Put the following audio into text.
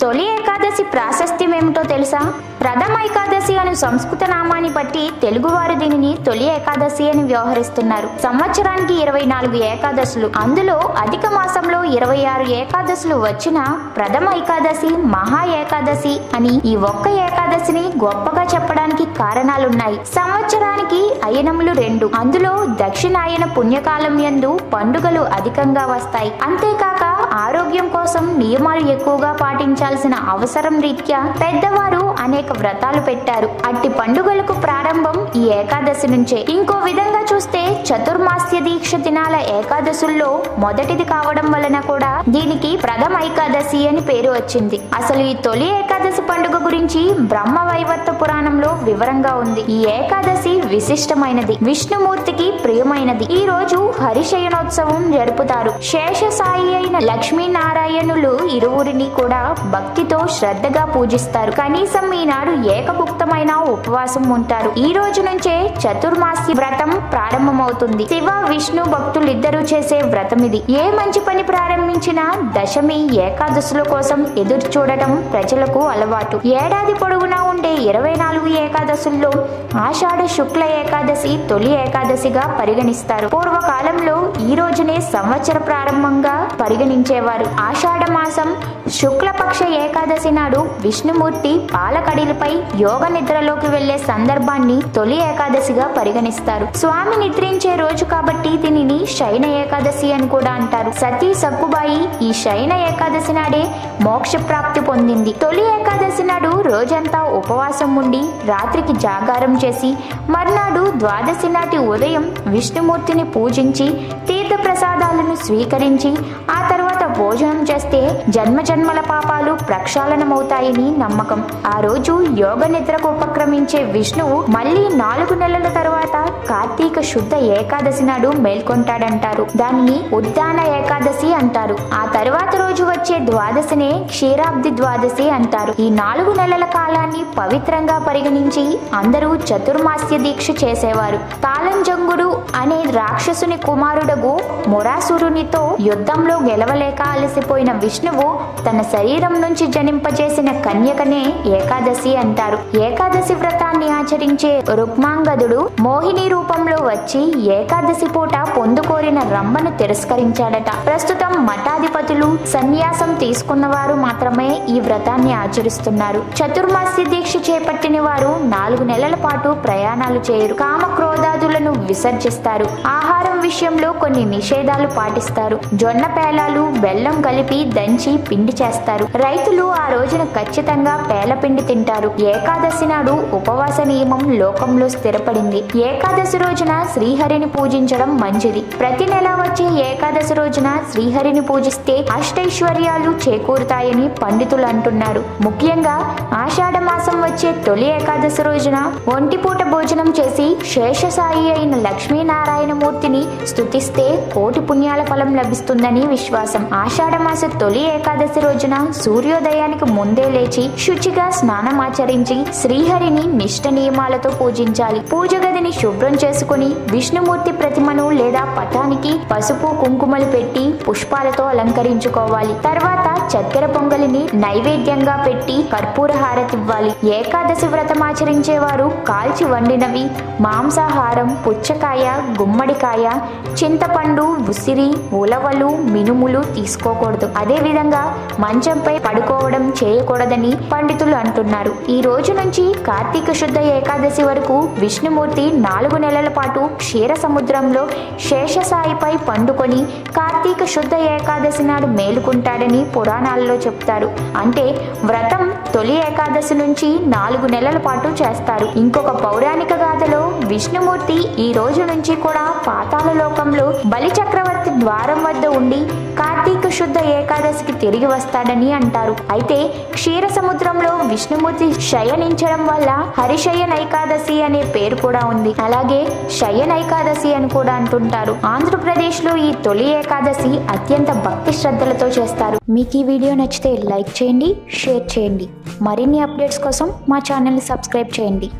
తొలి ఏకాదశి ప్రాశస్త్యం ఏమిటో తెలుసా? ప్రథమ ఏకాదశి అనే సంస్కృత నామాన్ని బట్టి తెలుగువారు దీనిని తొలి ఏకాదశి అని వ్యవహరిస్తున్నారు. సంవత్సరానికి 24 ఏకాదశులు, అందులో అధిక మాసంలో 26 ఏకాదశులు వచ్చిన ప్రథమ ఏకాదశి మహా ఏకాదశి అని ఈ ఒక్క ఏకాదశిని గొప్పగా చెప్పడానికి కారణాలున్నాయి. సంవత్సరానికి అయనములు 2, అందులో దక్షిణాయన పుణ్యకాలం యందు పండుగలు అధికంగా వస్తాయి. అంతేకాక ఆరోగ్యం కోసం నియమాలు ఎక్కువగా పాటించాల్సిన అవసరం రీత్యా పెద్దవారు అనేక వ్రతాలు పెట్టారు. అట్టి పండుగలకు ప్రారంభం ఈ ఏకాదశి నుంచే. ఇంకో విధంగా చూస్తే చతుర్మాస్య దీక్ష దినాల ఏకాదశుల్లో మొదటిది కావడం వలన కూడా దీనికి ప్రథమ ఏకాదశి అని పేరు వచ్చింది. అసలు ఈ తొలి ఏకాదశి పండుగ గురించి బ్రహ్మ వైవర్త పురాణంలో వివరంగా ఉంది. ఈ ఏకాదశి విశిష్టమైనది, విష్ణుమూర్తికి ప్రియమైనది. ఈ రోజు హరిశయనోత్సవం జరుపుతారు. శేషసాయి అయిన లక్ష్మీనారాయణులు ఇరువురిని కూడా భక్తితో శ్రద్ధగా పూజిస్తారు. కనీసం ఈనాడు ఏకభుక్తమైన ఉపవాసం ఉంటారు. ఈ రోజు నుంచే చతుర్మాసి వ్రతం ప్రారంభమవుతుంది. శివ విష్ణు భక్తులిద్దరూ చేసే వ్రతం ఇది. ఏ మంచి పని ప్రారంభించినా దశమి ఏకాదశుల కోసం ఎదురు చూడటం ప్రజలకు అలవాటు. ఏడాది పొడవునా ఉండే 24 ఏకాదశుల్లో ఆషాఢ శుక్ల ఏకాదశి తొలి ఏకాదశిగా పరిగణిస్తారు. పూర్వకాలంలో ఈ రోజునే సంవత్సర ప్రారంభంగా పరిగణించేవారు. ఆషాఢ మాసం శుక్లపక్ష ఏకాదశి నాడు విష్ణుమూర్తి పాలకడిలపై యోగ నిద్రలోకి వెళ్లే సందర్భాన్ని తొలి ఏకాదశిగా పరిగణిస్తారు. స్వామి నిద్రించే రోజు కాబట్టి దీనిని శయన ఏకాదశి అని కూడా అంటారు. సతీ సక్కుబాయి ఈ శయన ఏకాదశి నాడే మోక్ష ప్రాప్తి పొందింది. తొలి ఏకాదశి నాడు రోజంతా ఉపవాసం ఉండి రాత్రికి జాగారం చేసి మర్నాడు ద్వాదశి నాటి ఉదయం విష్ణుమూర్తిని పూజించి తీర్థ ప్రసాదాలను స్వీకరించి ఆ తర్వాత భోజనం చేస్తే జన్మజన్మల పాపాలు ప్రక్షాళనమవుతాయని నమ్మకం. ఆ రోజు యోగ నిద్రకు ఉపక్రమించే విష్ణువు మళ్ళీ 4 నెలల తరువాత కార్తీక శుద్ధ ఏకాదశి నాడు మేల్కొంటాడంటారు. దానిని ఉద్దాన ఏకాదశి అంటారు. ఆ తరువాత రోజు వచ్చే ద్వాదశినే క్షీరాబ్ది ద్వాదశి అంటారు. ఈ 4 నెలల కాలాన్ని పవిత్రంగా పరిగణించి అందరూ చతుర్మాస్య దీక్ష చేసేవారు. తాళంజంగుడు అనే రాక్షసుని కుమారుడగు మొరాసురునితో యుద్ధంలో గెలవలేక అలసిపోయిన విష్ణువు తన శరీరం నుంచి జనింపజేసిన కన్యకనే ఏకాదశి అంటారు. ఏకాదశి వ్రతాన్ని ఆచరించే రుక్మాంగదుడు మోహిని రూపంలో వచ్చి ఏకాదశి పూట పొందుకోరిన రంభను తిరస్కరించాడట. ప్రస్తుతం మఠాధిపతులు సన్యాసం తీసుకున్న వారు మాత్రమే ఈ వ్రతాన్ని ఆచరిస్తున్నారు. చతుర్మాస్య దీక్ష చేపట్టిన వారు 4 నెలల పాటు ప్రయాణాలు చేయరు. కామ క్రోధాదులను విసర్జిస్తారు. ఆహారం విషయంలో కొన్ని నిషేధాలు పాటిస్తారు. జొన్న పేలాలు బెల్లం కలిపి దంచి పిండి చేస్తారు. రైతులు ఆ రోజున ఖచ్చితంగా పేలపిండి తింటారు. ఏకాదశి నాడు ఉపవాస నియమం లోకంలో స్థిరపడింది. ఏకాదశి రోజున శ్రీహరిని పూజించడం మంచిది. ప్రతి నెల వచ్చే ఏకాదశి రోజున శ్రీహరిని పూజిస్తే అష్టైశ్వర్యాలు చేకూరుతాయని పండితులు అంటున్నారు. ముఖ్యంగా ఆషాఢ మాసం వచ్చే తొలి ఏకాదశి రోజున ఒంటిపూట భోజనం చేసి శేషసాయి అయిన లక్ష్మీనారాయణ మూర్తిని స్తుతిస్తే కోటి పుణ్యాల ఫలం లభిస్తుందని విశ్వాసం. ఆషాఢ మాస తొలి ఏకాదశి రోజున సూర్యోదయానికి ముందే లేచి శుచిగా స్నానమాచరించి శ్రీహరిని నిష్ట నియమాలతో పూజించాలి. పూజ గదిని శుభ్రం చేసుకుని విష్ణుమూర్తి ప్రతిమను లేదా పటానికి పసుపు కుంకుమలు పెట్టి పుష్పాలతో అలంకరించుకోవాలి. తర్వాత చక్కెర పొంగలిని నైవేద్యంగా పెట్టి కర్పూర హారతివ్వాలి. ఏకాదశి వ్రతం ఆచరించే వారు కాల్చి వండినవి, మాంసాహారం, పుచ్చకాయ, గుమ్మడికాయ, చింతపండు, ఉసిరి, ఉలవలు, మినుములు తీసుకోకూడదు. అదే విధంగా మంచంపై పడుకోవడం చేయకూడదని పండితులు అంటున్నారు. ఈ రోజు నుంచి కార్తీక శుద్ధ ఏకాదశి వరకు విష్ణుమూర్తి 4 నెలల పాటు క్షీర సముద్రంలో శేషసాయిపై పండుకొని కార్తీక శుద్ధ ఏకాదశి నాడు మేలుకుంటాడని పురాణాల్లో చెప్తారు. అంటే వ్రతం తొలి ఏకాదశి నుంచి 4 నెలల పాటు చేస్తారు. ఇంకొక పౌరాణిక గాథలో విష్ణుమూర్తి ఈ రోజు నుంచి కూడా పాతాళ లోకంలో బలి చక్రవర్తి ద్వారం వద్ద ఉండి కార్తీక శుద్ధ ఏకాదశికి తిరిగి వస్తాడని అంటారు. అయితే క్షీర సముద్రంలో విష్ణుమూర్తి శయనించడం వల్ల హరిశయన ఏకాదశి అనే పేరు కూడా ఉంది. అలాగే శయన ఏకాదశి అని కూడా అంటుంటారు. ఆంధ్రప్రదేశ్ లో ఈ తొలి ఏకాదశి అత్యంత భక్తి శ్రద్ధలతో చేస్తారు. మీకు ఈ వీడియో నచ్చితే లైక్ చేయండి, షేర్ చేయండి. మరిన్ని అప్డేట్స్ కోసం మా ఛానల్ ని సబ్స్క్రైబ్ చేయండి.